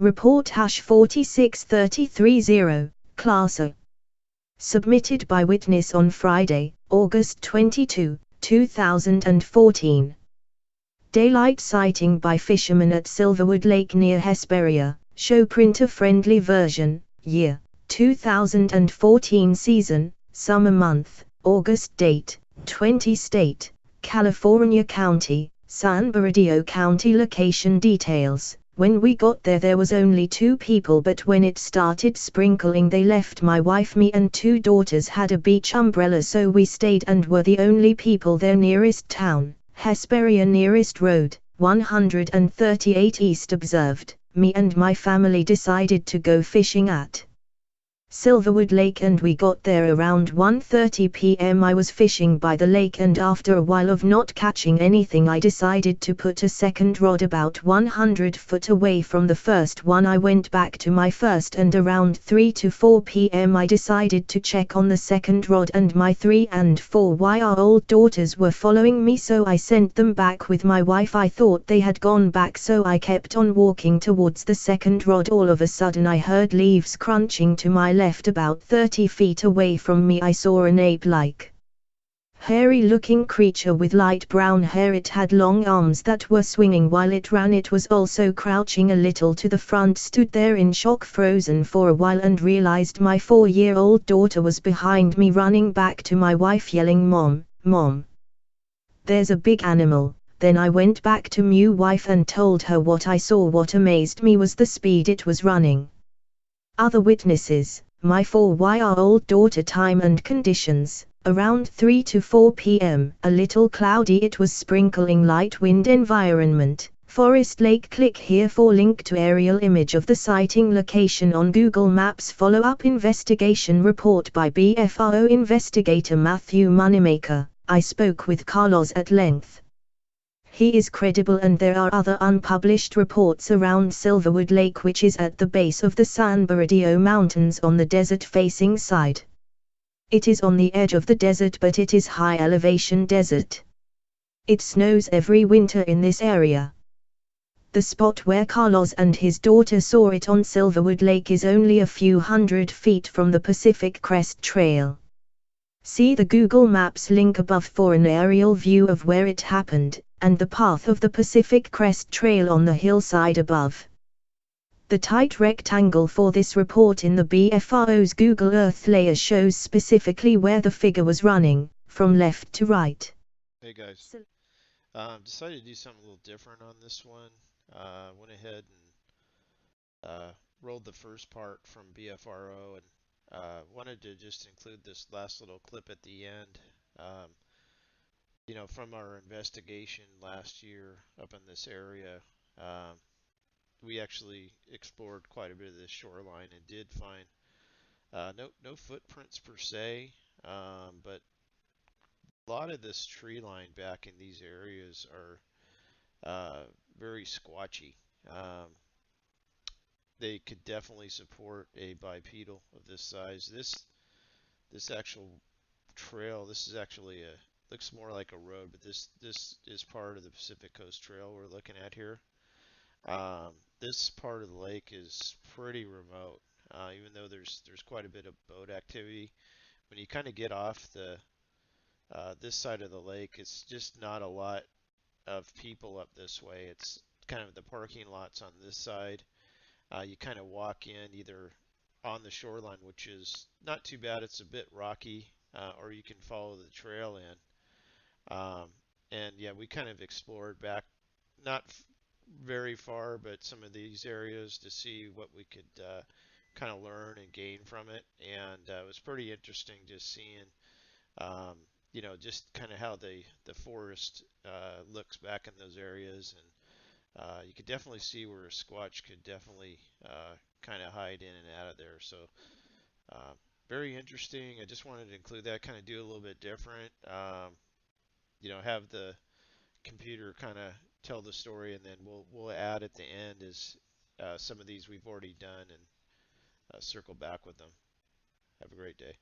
Report #46330, Class A. Submitted by witness on Friday, August 22, 2014. Daylight sighting by fishermen at Silverwood Lake near Hesperia. Show printer-friendly version. Year 2014. Season, summer month, August. Date 20. State, California. County, San Bernardino County. Location details. When we got there was only 2 people, but when it started sprinkling they left. My wife, me and 2 daughters had a beach umbrella, so we stayed and were the only people there. Nearest town, Hesperia. Nearest road, 138 East. Observed. Me and my family decided to go fishing at Silverwood Lake and we got there around 1:30 p.m. I was fishing by the lake and after a while of not catching anything I decided to put a second rod about 100 foot away from the first one. I went back to my first and around 3 to 4 p.m. I decided to check on the second rod and my 3 and 4-year-old daughters were following me, so I sent them back with my wife. I thought they had gone back, so I kept on walking towards the second rod. All of a sudden I heard leaves crunching to my left. About 30 feet away from me I saw an ape-like, hairy-looking creature with light brown hair. It had long arms that were swinging while it ran. It was also crouching a little to the front. Stood there in shock, frozen for a while, and realized my 4-year-old daughter was behind me, running back to my wife yelling, "Mom, Mom, there's a big animal." Then I went back to my wife and told her what I saw. What amazed me was the speed it was running. Other witnesses: my 4-year-old daughter. Time and conditions: around 3 to 4 p.m. A little cloudy. It was sprinkling. Light wind. Environment: Forest Lake. Click here for link to aerial image of the sighting location on Google Maps. Follow-up investigation report by BFRO investigator Matthew Moneymaker. I spoke with Carlos at length. He is credible and there are other unpublished reports around Silverwood Lake, which is at the base of the San Bernardino Mountains on the desert-facing side. It is on the edge of the desert, but it is high-elevation desert. It snows every winter in this area. The spot where Carlos and his daughter saw it on Silverwood Lake is only a few hundred feet from the Pacific Crest Trail. See the Google Maps link above for an aerial view of where it happened, and the path of the Pacific Crest Trail on the hillside above. The tight rectangle for this report in the BFRO's Google Earth layer shows specifically where the figure was running, from left to right. Hey guys, decided to do something a little different on this one. Went ahead and rolled the first part from BFRO and wanted to just include this last little clip at the end. From our investigation last year up in this area, we actually explored quite a bit of this shoreline and did find no footprints per se, but a lot of this tree line back in these areas are very squatchy. They could definitely support a bipedal of this size. This actual trail, this is actually looks more like a road, but this is part of the Pacific Coast Trail we're looking at here. This part of the lake is pretty remote, even though there's quite a bit of boat activity. When you kind of get off the this side of the lake, it's just not a lot of people up this way. It's kind of the parking lots on this side. You kind of walk in either on the shoreline, which is not too bad. It's a bit rocky, or you can follow the trail in. And yeah, we kind of explored back, not very far, but some of these areas to see what we could kind of learn and gain from it. And it was pretty interesting just seeing, just kind of how the forest looks back in those areas. And you could definitely see where a Squatch could definitely kind of hide in and out of there. So very interesting. I just wanted to include that, kind of do a little bit different. Have the computer kind of tell the story, and then we'll add at the end is some of these we've already done and circle back with them. Have a great day.